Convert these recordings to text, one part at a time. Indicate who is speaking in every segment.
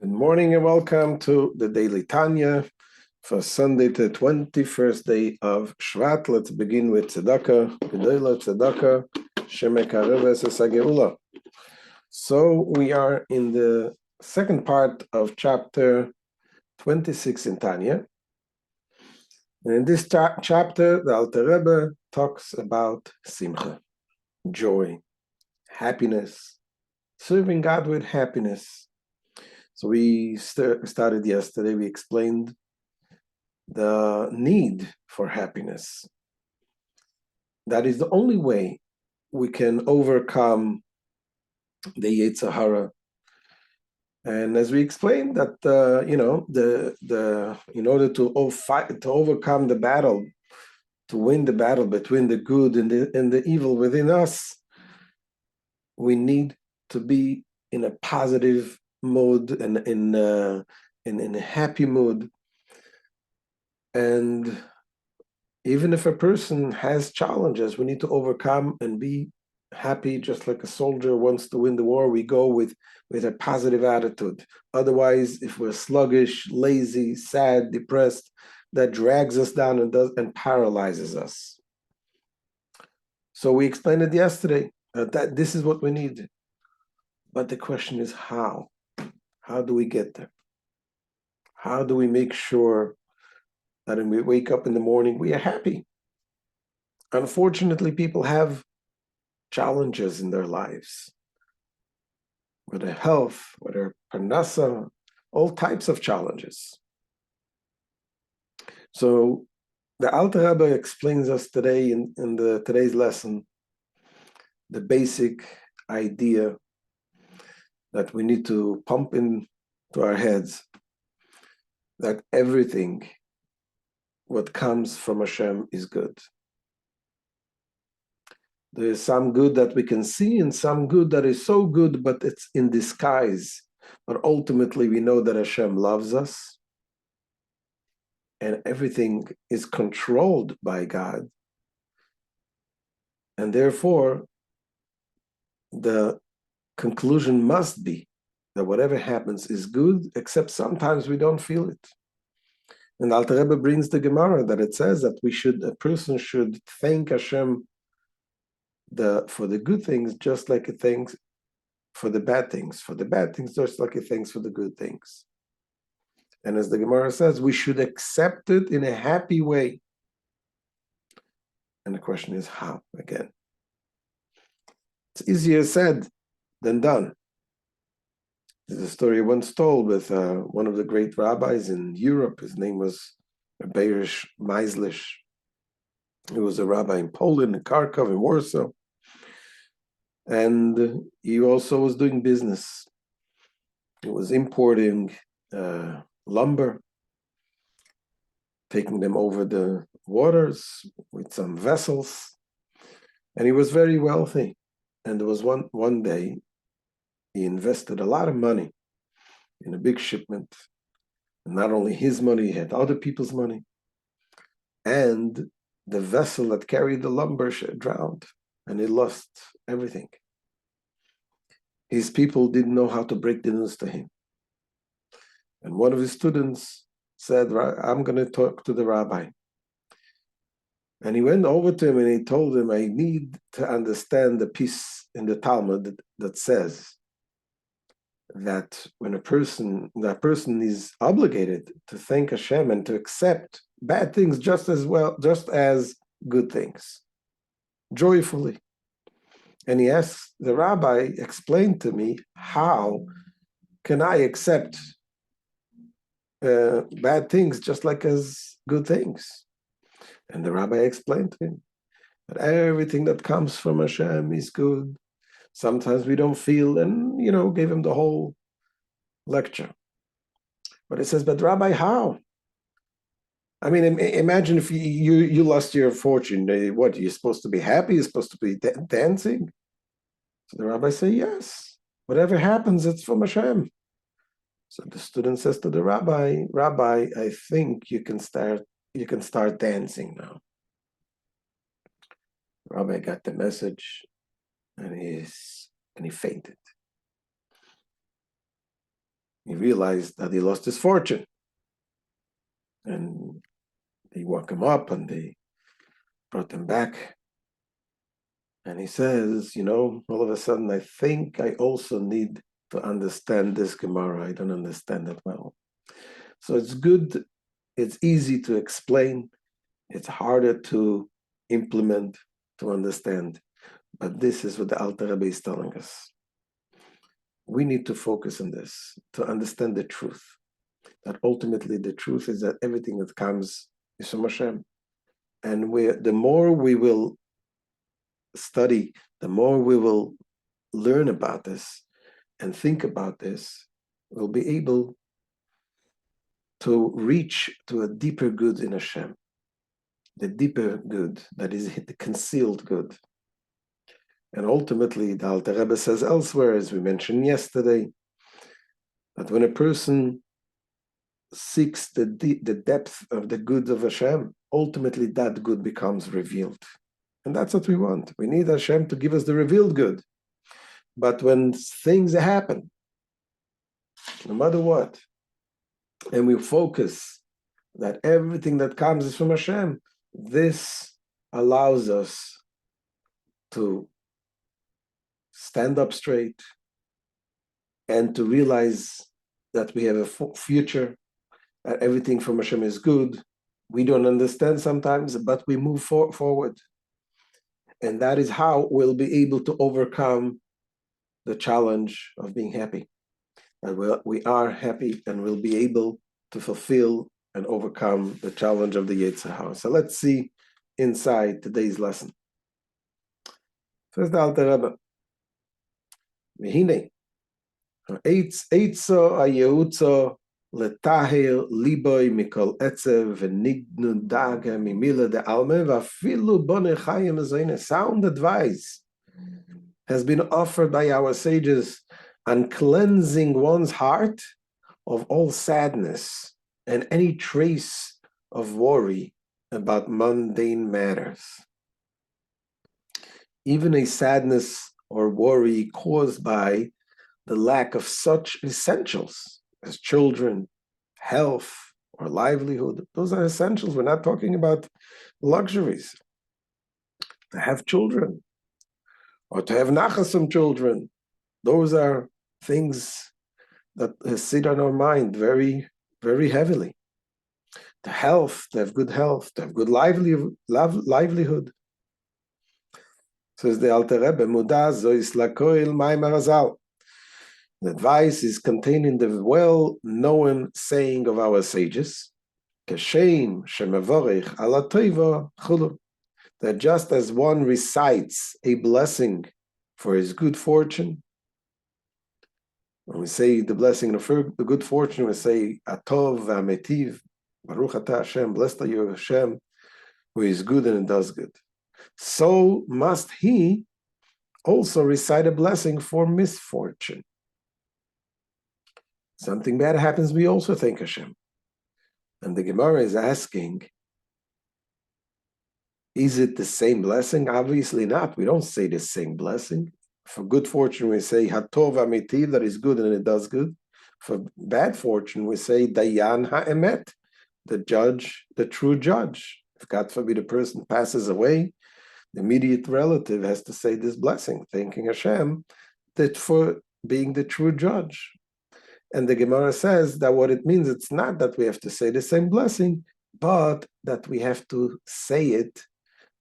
Speaker 1: Good morning and welcome to the Daily Tanya for Sunday, the 21st day of Shevat. Let's begin with Tzedakah, Gedolah Tzedakah, Shemekareves Esageula. So we are in the second part of chapter 26 in Tanya. And in this chapter, the Alter Rebbe talks about Simcha, joy, happiness, serving God with happiness. So we started yesterday, we explained the need for happiness. That is the only way we can overcome the Yetzer Hara. And as we explained that, in order to overcome the battle, to win the battle between the good and the evil within us, we need to be in a positive mood and in a happy mood. And even if a person has challenges, we need to overcome and be happy, just like a soldier wants to win the war. We go with a positive attitude. Otherwise, if we're sluggish, lazy, sad, depressed, that drags us down and paralyzes us. So we explained it yesterday, that this is what we need. But the question is how? How do we get there? How do we make sure that when we wake up in the morning, we are happy? Unfortunately, people have challenges in their lives, with their health, with their parnasa, all types of challenges. So the Alter Rebbe explains us today in today's lesson the basic idea that we need to pump into our heads, that everything what comes from Hashem is good. There is some good that we can see and some good that is so good, but it's in disguise. But ultimately, we know that Hashem loves us and everything is controlled by God. And therefore, the conclusion must be that whatever happens is good, except sometimes we don't feel it. And Alter Rebbe brings the Gemara that it says that a person should thank Hashem for the good things, just like it thanks for the bad things. For the bad things, just like it thanks for the good things. And as the Gemara says, we should accept it in a happy way. And the question is how, again? It's easier said than done. There's a story once told with one of the great rabbis in Europe. His name was Rabbi Meislish. He was a rabbi in Poland, in Kharkov, in Warsaw. And he also was doing business. He was importing lumber, taking them over the waters with some vessels. And he was very wealthy. And there was one day, he invested a lot of money in a big shipment. And not only his money, he had other people's money. And the vessel that carried the lumber drowned, and he lost everything. His people didn't know how to break the news to him. And one of his students said, I'm going to talk to the rabbi. And he went over to him and he told him, I need to understand the piece in the Talmud that says that when that person is obligated to thank Hashem and to accept bad things just as good things, joyfully. And he asked the rabbi, explain to me, how can I accept bad things just like as good things? And the rabbi explained to him that everything that comes from Hashem is good. Sometimes we don't feel, and gave him the whole lecture. But it says, but Rabbi, how? I mean, imagine if you lost your fortune. What, you're supposed to be happy? You're supposed to be dancing? So the rabbi said, yes. Whatever happens, it's from Hashem. So the student says to the rabbi, I think you can start dancing now. The rabbi got the message, and he fainted. he realized that he lost his fortune. And they woke him up and they brought him back. And he says, all of a sudden, I think I also need to understand this Gemara. I don't understand it well. So it's good, it's easy to explain, it's harder to implement, to understand. But this is what the Alter Rebbe is telling us. We need to focus on this, to understand the truth. That ultimately the truth is that everything that comes is from Hashem. And the more we will study, the more we will learn about this and think about this, we'll be able to reach to a deeper good in Hashem. The deeper good, that is the concealed good. And ultimately, the Alter Rebbe says elsewhere, as we mentioned yesterday, that when a person seeks the depth of the good of Hashem, ultimately that good becomes revealed. And that's what we want. We need Hashem to give us the revealed good. But when things happen, no matter what, and we focus that everything that comes is from Hashem, this allows us to stand up straight and to realize that we have a future, that everything from Hashem is good. We don't understand sometimes, but we move forward. And that is how we'll be able to overcome the challenge of being happy. And we are happy and we'll be able to fulfill and overcome the challenge of the Yetzer Hara. So let's see inside today's lesson. First, the Alter Rebbe. Mehine, Eitzo Ayehutzo Letahir Liboy Mikol Etzev Venignu Daga Mimila de Alme Vafilu Bone Chayim Zoine. Sound advice has been offered by our sages on cleansing one's heart of all sadness and any trace of worry about mundane matters. Even a sadness or worry caused by the lack of such essentials as children, health, or livelihood. Those are essentials. We're not talking about luxuries. To have children or to have nachas from children, those are things that sit on our mind very, very heavily. To health, to have good health, to have good livelihood. Says the Alter Rebbe, Mudaz zois lakoil ma'amar hazal. The advice is contained in the well-known saying of our sages, Keshem shemevorech ala toiva chulu, that just as one recites a blessing for his good fortune, when we say the blessing of the good fortune, we say Atov v'ametiv, Baruch atah Hashem, blessed are you Hashem, who is good and does good. So must he also recite a blessing for misfortune. Something bad happens, we also thank Hashem. And the Gemara is asking, is it the same blessing? Obviously not. We don't say the same blessing. For good fortune, we say Hatov Amitiv, that is good and it does good. For bad fortune, we say Dayan Ha'emet, the judge, the true judge. If God forbid a person passes away, the immediate relative has to say this blessing, thanking Hashem that for being the true judge. And the Gemara says that what it means, it's not that we have to say the same blessing, but that we have to say it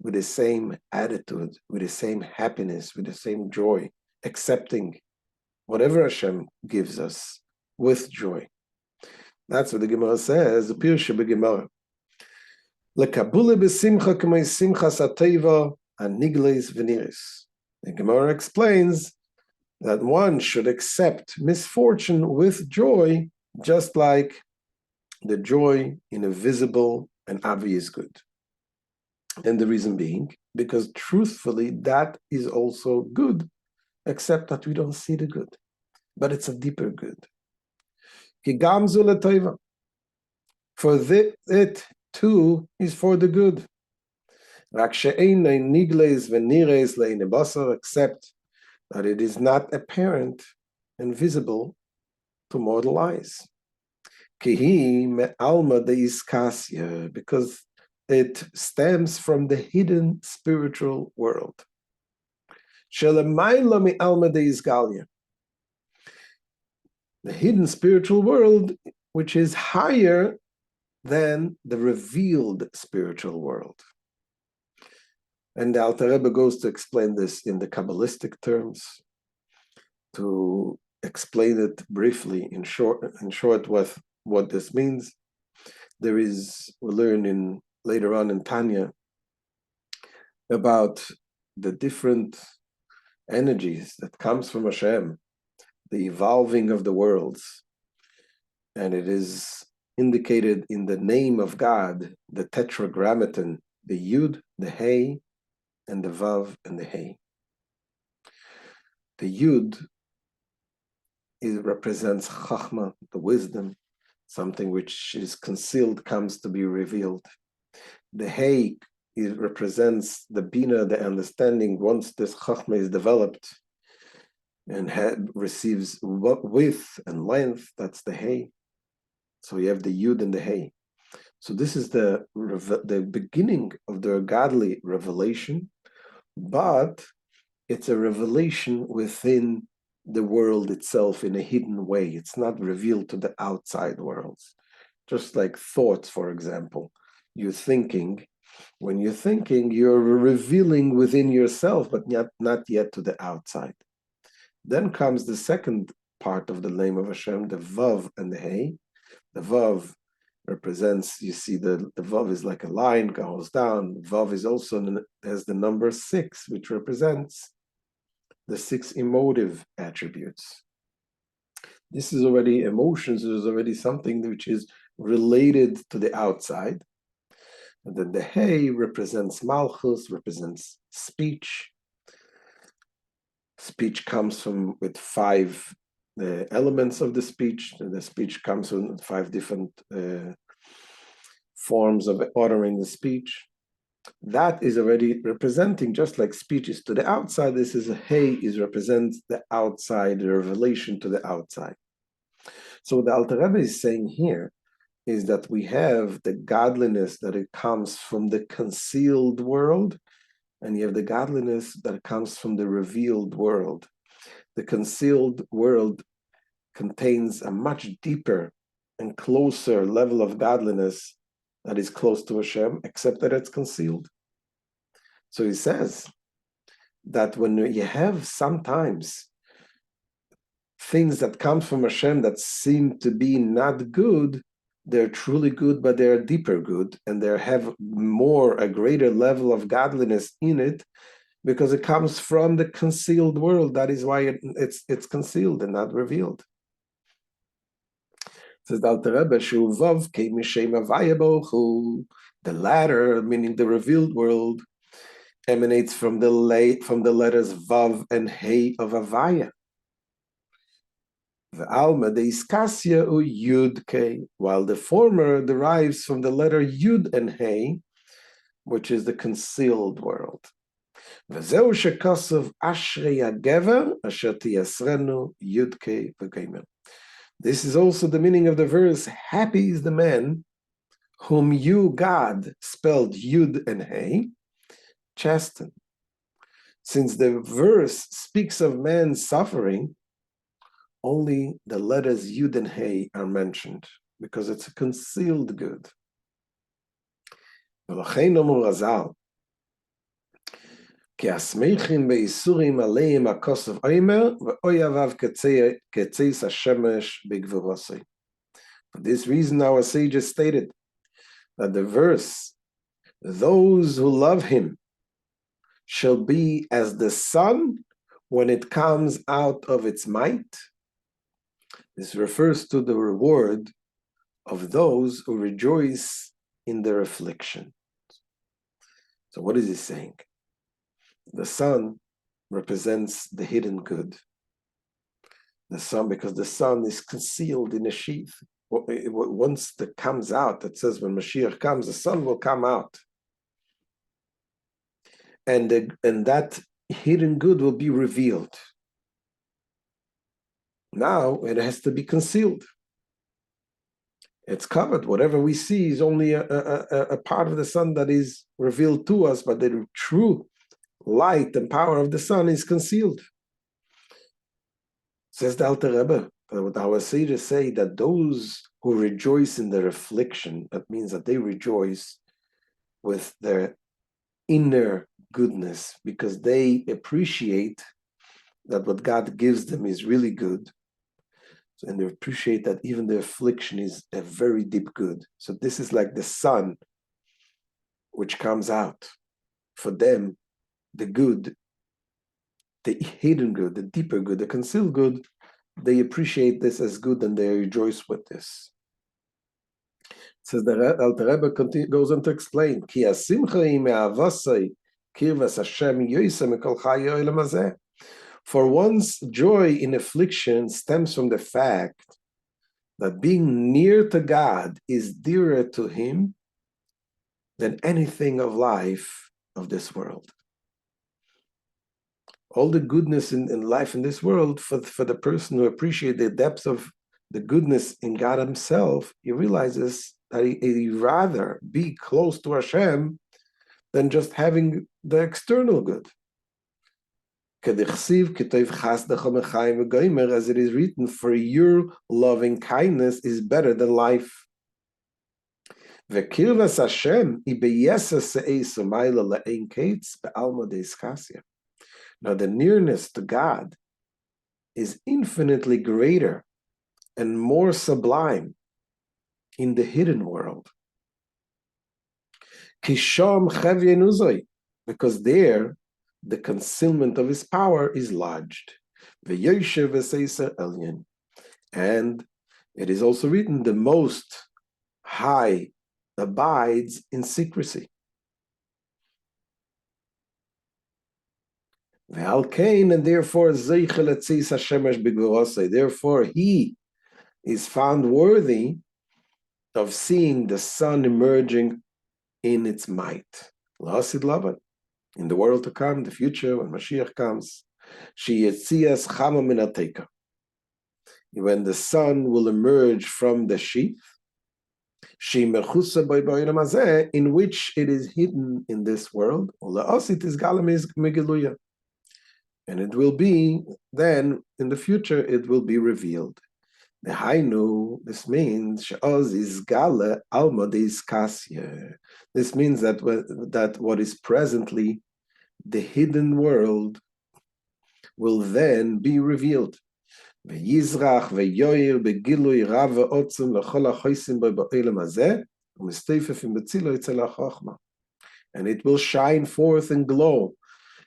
Speaker 1: with the same attitude, with the same happiness, with the same joy, accepting whatever Hashem gives us with joy. That's what the Gemara says, the Pirsha b'Gemara. Lekabule b'simcha k'may simchas ateva anigles v'niris. The Gemara explains that one should accept misfortune with joy, just like the joy in a visible and obvious good. And the reason being, because truthfully, that is also good, except that we don't see the good. But it's a deeper good. For it too is for the good. Except that it is not apparent and visible to mortal eyes. Kihi me'alma deiskasya, because it stems from the hidden spiritual world. Shelemayla me'alma deisgalia, the hidden spiritual world, which is higher than the revealed spiritual world. And the Alter Rebbe goes to explain this in the Kabbalistic terms, to explain it briefly in short what this means. We learn later on in Tanya about the different energies that comes from Hashem, the evolving of the worlds. And it is indicated in the name of God, the tetragrammaton, the Yud, the Hey, and the Vav, and the Hey. The Yud represents Chachma, the wisdom, something which is concealed comes to be revealed. The Hey, it represents the Bina, the understanding. Once this Chachma is developed and receives width and length, that's the Hey. So you have the Yud and the Hey. So this is the beginning of the godly revelation, but it's a revelation within the world itself in a hidden way. It's not revealed to the outside worlds. Just like thoughts, for example. When you're thinking, you're revealing within yourself, but not yet to the outside. Then comes the second part of the name of Hashem, the Vav and the Hey. The Vav represents, you see, the Vav is like a line, goes down. Vav is also has the number 6, which represents the 6 emotive attributes. This is already emotions, it is already something which is related to the outside. And then the Hey represents Malchus, represents speech. Speech comes with 5 elements of the speech. The speech comes with 5 different forms of uttering the speech. That is already representing, just like speech is to the outside, this is a Hey, represents the outside, the revelation to the outside. So what the Alter Rebbe is saying here is that we have the godliness that it comes from the concealed world, and you have the godliness that comes from the revealed world. The concealed world contains a much deeper and closer level of godliness that is close to Hashem, except that it's concealed. So he says that when you have sometimes things that come from Hashem that seem to be not good, they're truly good, but they're deeper good, and they have a greater level of godliness in it, because it comes from the concealed world. That is why it's concealed and not revealed. Says the Alter Rebbe, Shuvav came Mishem Avayabohu. The latter, meaning the revealed world, emanates from the letters Vav and Hey of Avaya. The Alma de Iskasya u Yud K, while the former derives from the letter Yud and Hey, which is the concealed world. V'zeu shekosov Ashrei HaGever asher tiyasrenu Yud K v'Geimer. This is also the meaning of the verse, happy is the man whom you, God, spelled Yud and Hey, chasten. Since the verse speaks of man's suffering, only the letters Yud and Hey are mentioned, because it's a concealed good. V'lochein omer Razal, ki asmeichin beisurim aleim hakosov oimer v'oyavav ketzeis hashemesh b'gvurosei. For this reason, our sages stated that the verse, those who love him shall be as the sun when it comes out of its might. This refers to the reward of those who rejoice in their affliction. So what is he saying? The sun represents the hidden good. The sun, because the sun is concealed in a sheath. Once it comes out, it says when Mashiach comes, the sun will come out. And that hidden good will be revealed. Now it has to be concealed. It's covered. Whatever we see is only a part of the sun that is revealed to us, but the true light and power of the sun is concealed. Says the Alter Rebbe, our sages say that those who rejoice in their affliction, that means that they rejoice with their inner goodness because they appreciate that what God gives them is really good. And they appreciate that even the affliction is a very deep good. So this is like the sun which comes out. For them, the good, the hidden good, the deeper good, the concealed good, they appreciate this as good and they rejoice with this. It says the Alter Rebbe goes on to explain, Ki hasimcha hi me'avasai kirvas Hashem yoysa mikol chai ha'olam hazeh. For one's joy in affliction stems from the fact that being near to God is dearer to him than anything of life of this world. All the goodness in life in this world, for the person who appreciates the depth of the goodness in God himself, he realizes that he'd rather be close to Hashem than just having the external good. As it is written, for your loving kindness is better than life. Now the nearness to God is infinitely greater and more sublime in the hidden world. Because there the concealment of his power is lodged. And it is also written, the Most High abides in secrecy. And therefore, therefore he is found worthy of seeing the sun emerging in its might. In the world to come, the future, when Mashiach comes, when the sun will emerge from the sheath, in which it is hidden in this world, and it will be then in the future it will be revealed. This means this means that what is presently the hidden world will then be revealed. And it will shine forth and glow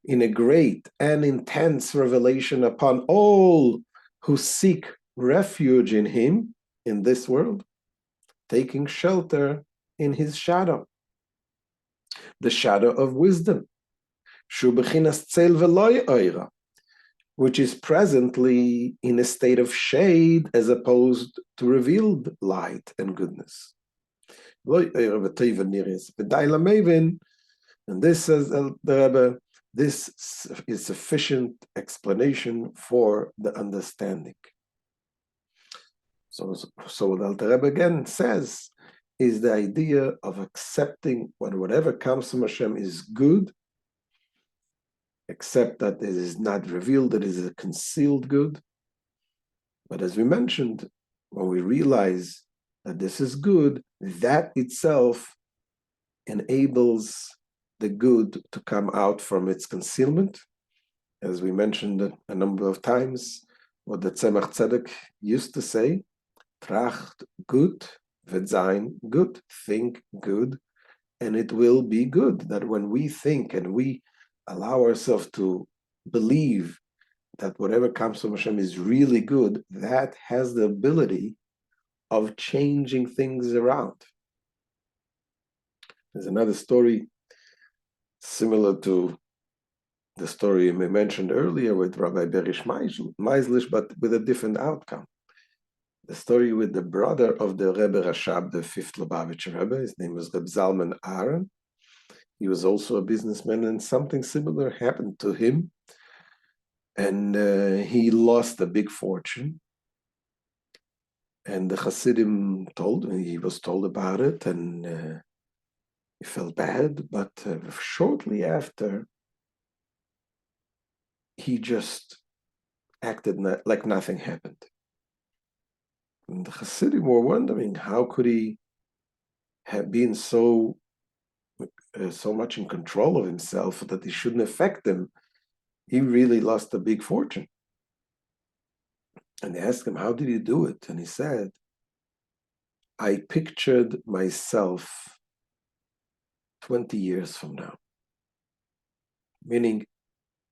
Speaker 1: in a great and intense revelation upon all who seek refuge in him in this world, taking shelter in his shadow, the shadow of wisdom, which is presently in a state of shade as opposed to revealed light and goodness. And this, says the Rebbe, this is sufficient explanation for the understanding. So what Alter Rebbe again says is the idea of accepting whatever comes from Hashem is good, except that it is not revealed, it is a concealed good. But as we mentioned, when we realize that this is good, that itself enables the good to come out from its concealment. As we mentioned a number of times, what the Tzemach Tzedek used to say, Tracht gut, wird sein gut, think good, and it will be good. That when we think and we allow ourselves to believe that whatever comes from Hashem is really good, that has the ability of changing things around. There's another story similar to the story we mentioned earlier with Rabbi Berish Meislish, but with a different outcome. The story with the brother of the Rebbe Rashab, the fifth Lubavitcher Rebbe. His name was Reb Zalman Cohen. He was also a businessman, and something similar happened to him. And he lost a big fortune. And the Hasidim he was told about it, and he felt bad, but shortly after, he just acted like nothing happened. And the Hasidim were wondering, how could he have been so much in control of himself that he shouldn't affect them? He really lost a big fortune. And they asked him, how did he do it? And he said, I pictured myself 20 years from now. Meaning,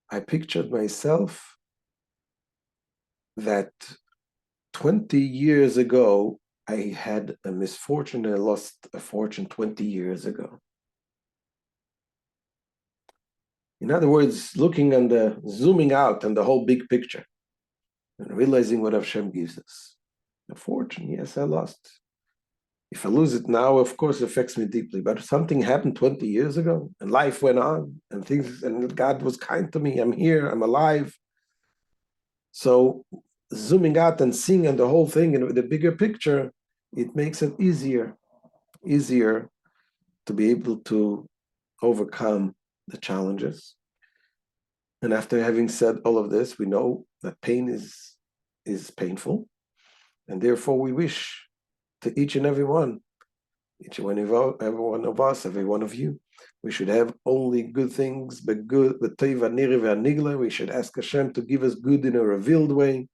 Speaker 1: I pictured myself that 20 years ago, I had a misfortune and I lost a fortune 20 years ago. In other words, zooming out on the whole big picture and realizing what Hashem gives us. A fortune, yes, I lost. If I lose it now, of course, it affects me deeply. But something happened 20 years ago, and life went on, and God was kind to me. I'm here, I'm alive. So zooming out and seeing on the whole thing and the bigger picture, it makes it easier to be able to overcome the challenges. And after having said all of this, we know that pain is painful, and therefore we wish to each and every one of us, every one of you, we should have only good things, but good. We should ask Hashem to give us good in a revealed way,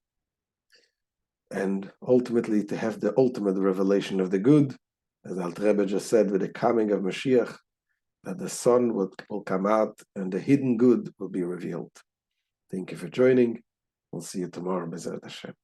Speaker 1: and ultimately to have the ultimate revelation of the good, as Alter Rebbe just said, with the coming of Mashiach, that the sun will come out and the hidden good will be revealed. Thank you for joining. We'll see you tomorrow, B'ezrat Hashem.